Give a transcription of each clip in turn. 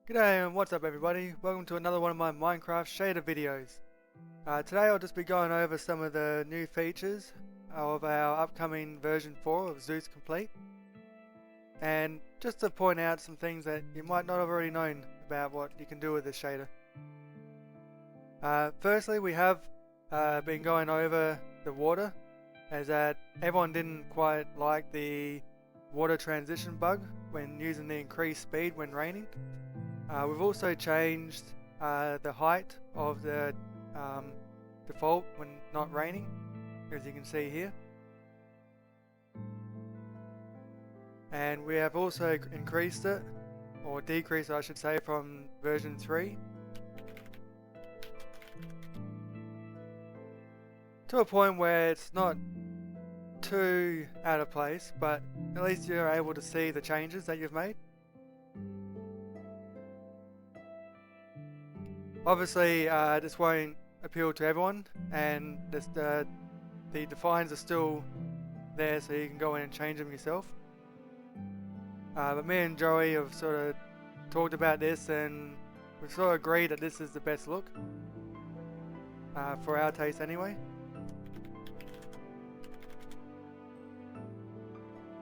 G'day and what's up everybody, welcome to another one of my Minecraft shader videos. Today I'll just be going over some of the new features of our upcoming version 4 of SEUS Complete. And just to point out some things that you might not have already known about what you can do with this shader. Firstly, we have been going over the water, as that everyone didn't quite like the water transition bug when using the increased speed when raining. We've also changed the height of the default when not raining, as you can see here. And we have also increased it, or decreased I should say, from version 3 to a point where it's not too out of place, but at least you're able to see the changes that you've made. Obviously, this won't appeal to everyone, and the defines are still there, so you can go in and change them yourself. But me and Joey have sort of talked about this, and we've sort of agreed that this is the best look, for our taste anyway.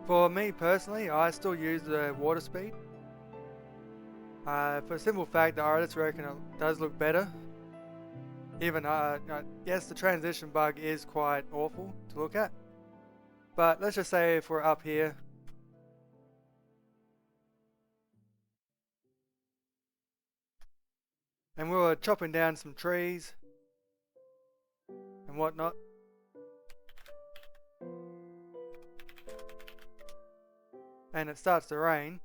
For me personally, I still use the water speed. For the simple fact that I just reckon it does look better. Even, yes, the transition bug is quite awful to look at. But let's just say if we're up here, and we were chopping down some trees and whatnot, and it starts to rain,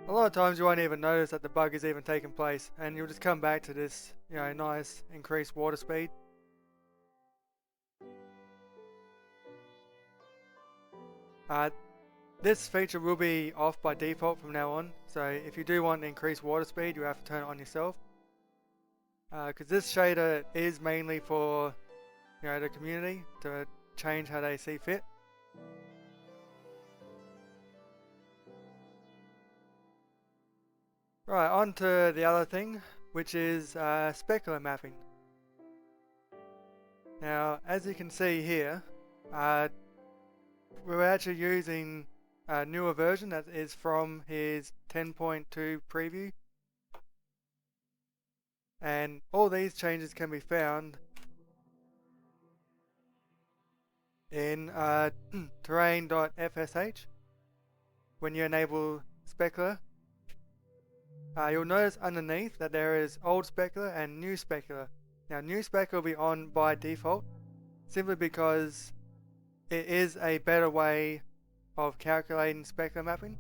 a lot of times you won't even notice that the bug is even taking place, and you'll just come back to this, nice increased water speed. This feature will be off by default from now on, so if you do want increased water speed, you have to turn it on yourself. Because this shader is mainly for, the community to change how they see fit. Right, on to the other thing, which is specular mapping. Now, as you can see here, we're actually using a newer version that is from his 10.2 preview. And all these changes can be found in terrain.fsh when you enable specular. You'll notice underneath that there is old specular and new specular. Now, new specular will be on by default, simply because it is a better way of calculating specular mapping,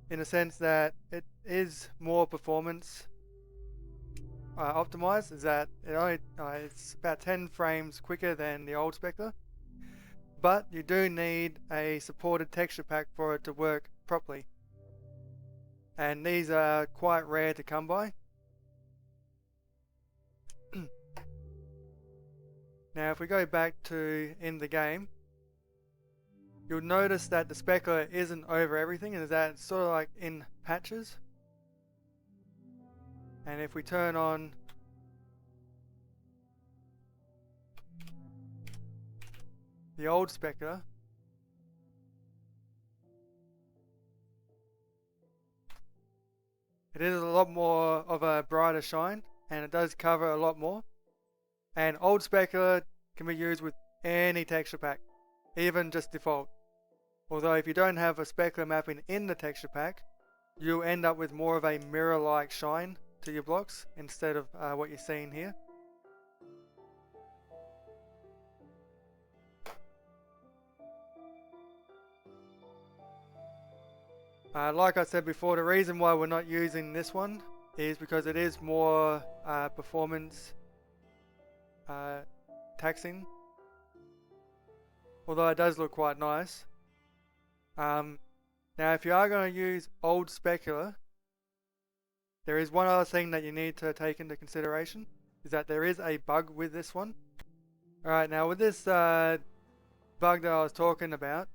in the sense that it is more performance optimized, is that it's about 10 frames quicker than the old specular, but you do need a supported texture pack for it to work properly. And these are quite rare to come by. Now if we go back to in the game, you'll notice that the specular isn't over everything, and is that it's sort of like in patches. And if we turn on the old specular, it is a lot more of a brighter shine, and it does cover a lot more. And old specular can be used with any texture pack, even just default. Although if you don't have a specular mapping in the texture pack, you'll end up with more of a mirror-like shine to your blocks instead of what you're seeing here. Like I said before, the reason why we're not using this one is because it is more performance taxing, although it does look quite nice. Now if you are going to use old specular, there is one other thing that you need to take into consideration, is that there is a bug with this one. Alright, now with this bug that I was talking about.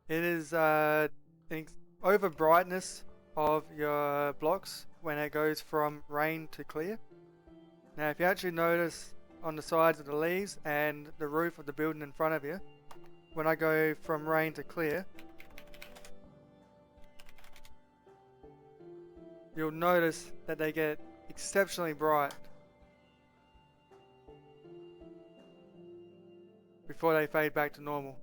It is over brightness of your blocks when it goes from rain to clear. Now if you actually notice on the sides of the leaves and the roof of the building in front of you, when I go from rain to clear, you'll notice that they get exceptionally bright before they fade back to normal.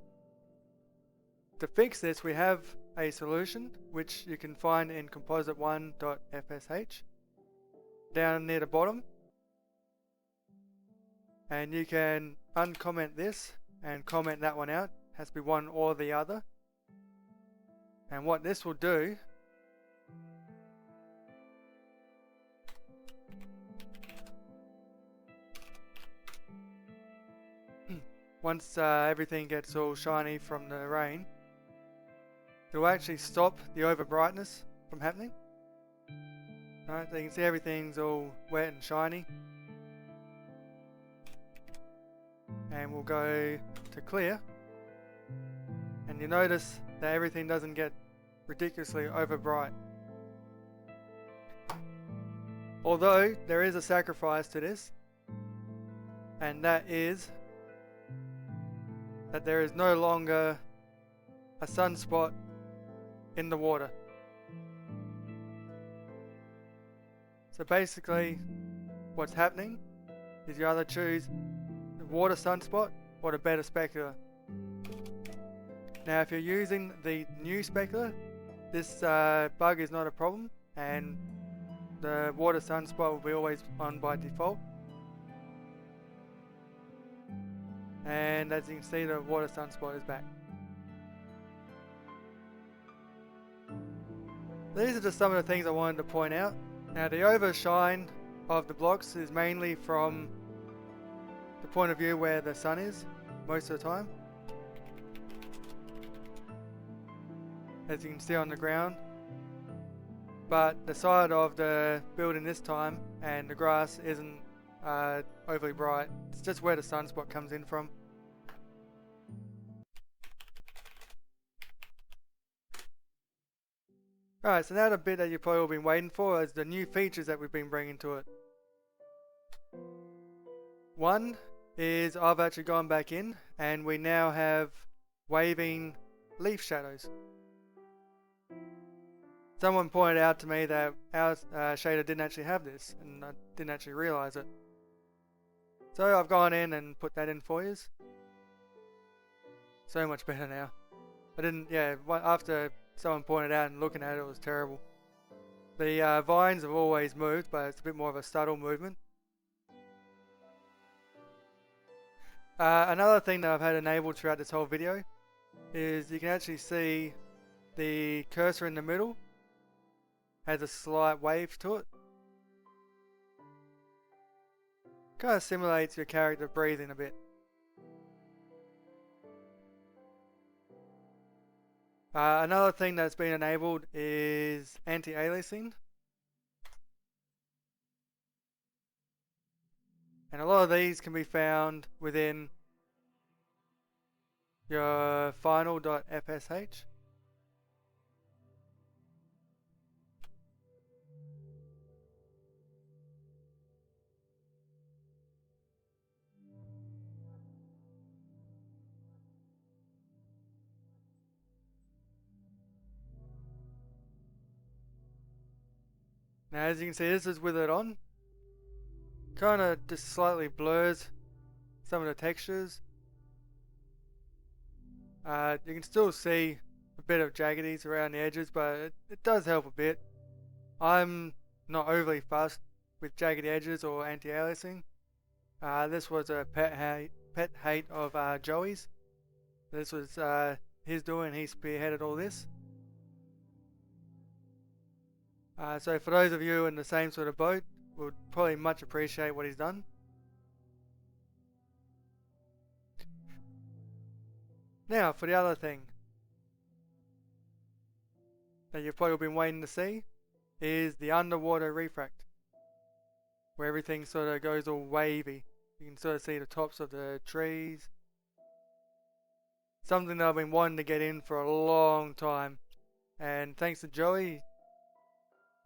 To fix this, we have a solution which you can find in composite1.fsh down near the bottom, and you can uncomment this and comment that one out. It has to be one or the other. And what this will do once everything gets all shiny from the rain, it will actually stop the over brightness from happening. Alright, so you can see everything's all wet and shiny. And we'll go to clear, and you notice that everything doesn't get ridiculously over bright. Although there is a sacrifice to this, and that is that there is no longer a sunspot in the water. So basically what's happening is you either choose the water sunspot or the better specular. Now if you're using the new specular, this bug is not a problem, and the water sunspot will be always on by default. And as you can see, the water sunspot is back. These are just some of the things I wanted to point out. Now the overshine of the blocks is mainly from the point of view where the sun is most of the time, as you can see on the ground. But the side of the building this time and the grass isn't overly bright. It's just where the sunspot comes in from. Alright, so now the bit that you've probably all been waiting for is the new features that we've been bringing to it. One is I've actually gone back in and we now have waving leaf shadows. Someone pointed out to me that our shader didn't actually have this, and I didn't actually realize it. So I've gone in and put that in for you. So much better now. I didn't, after someone pointed out and looking at it, it was terrible. The vines have always moved, but it's a bit more of a subtle movement. Another thing that I've had enabled throughout this whole video is you can actually see the cursor in the middle has a slight wave to it. Kind of simulates your character breathing a bit. Another thing that's been enabled is anti-aliasing. And a lot of these can be found within your final.fsh. Now as you can see, this is with it on. Kind of just slightly blurs some of the textures. You can still see a bit of jaggedies around the edges, but it does help a bit. I'm not overly fussed with jagged edges or anti-aliasing. This was a pet hate of Joey's. This was his doing. He spearheaded all this. So for those of you in the same sort of boat, would probably much appreciate what he's done. Now for the other thing that you've probably been waiting to see is the underwater refract, where everything sort of goes all wavy. You can sort of see the tops of the trees. something that I've been wanting to get in for a long time. And thanks to Joey,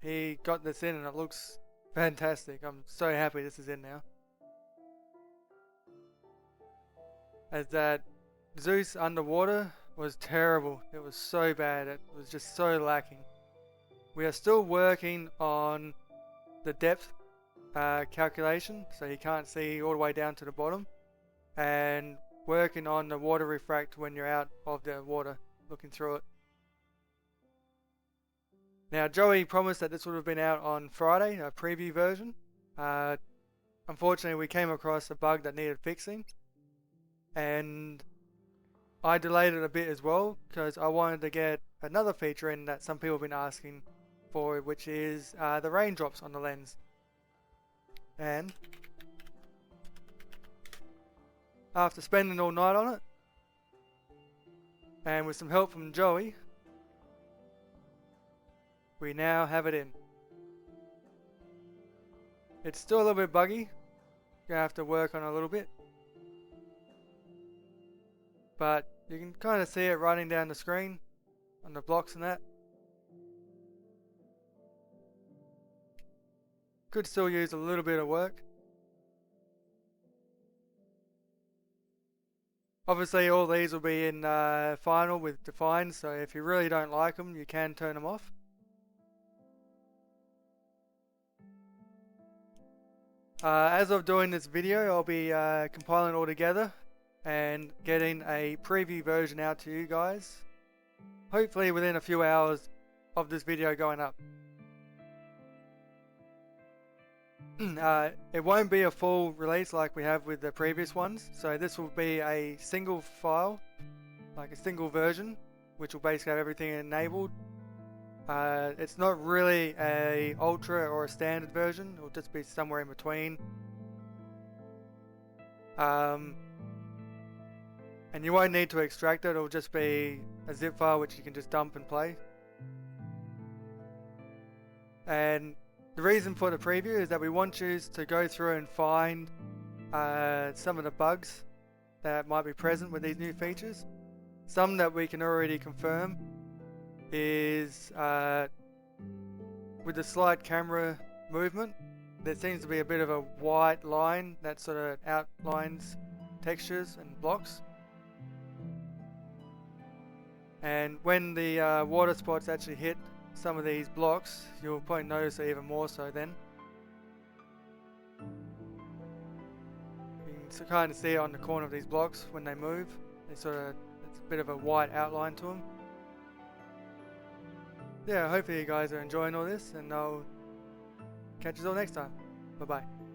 he got this in and it looks fantastic. I'm so happy this is in now. As that SEUS underwater was terrible. It was so bad. It was just so lacking. We are still working on the depth calculation, so you can't see all the way down to the bottom, and working on the water refract when you're out of the water looking through it. Now Joey promised that this would have been out on Friday, a preview version. Unfortunately we came across a bug that needed fixing, and I delayed it a bit as well because I wanted to get another feature in that some people have been asking for, which is the raindrops on the lens. And after spending all night on it, and with some help from Joey, we now have it in. It's still a little bit buggy. Gonna have to work on it a little bit. But you can kind of see it running down the screen on the blocks and that. Could still use a little bit of work. Obviously all these will be in final with define, so if you really don't like them you can turn them off. As of doing this video, I'll be compiling it all together and getting a preview version out to you guys, hopefully within a few hours of this video going up. It won't be a full release like we have with the previous ones, so this will be a single file, like a single version, which will basically have everything enabled. It's not really a ultra or a standard version, it will just be somewhere in between. And you won't need to extract it, it will just be a zip file which you can just dump and play. And the reason for the preview is that we want you to go through and find some of the bugs that might be present with these new features. Some that we can already confirm is with the slight camera movement, there seems to be a bit of a white line that sort of outlines textures and blocks. And when the water spots actually hit some of these blocks, you'll probably notice it even more so then. You can kind of see it on the corner of these blocks when they move. It's a bit of a white outline to them. Yeah, hopefully you guys are enjoying all this, and I'll catch you all next time. Bye bye.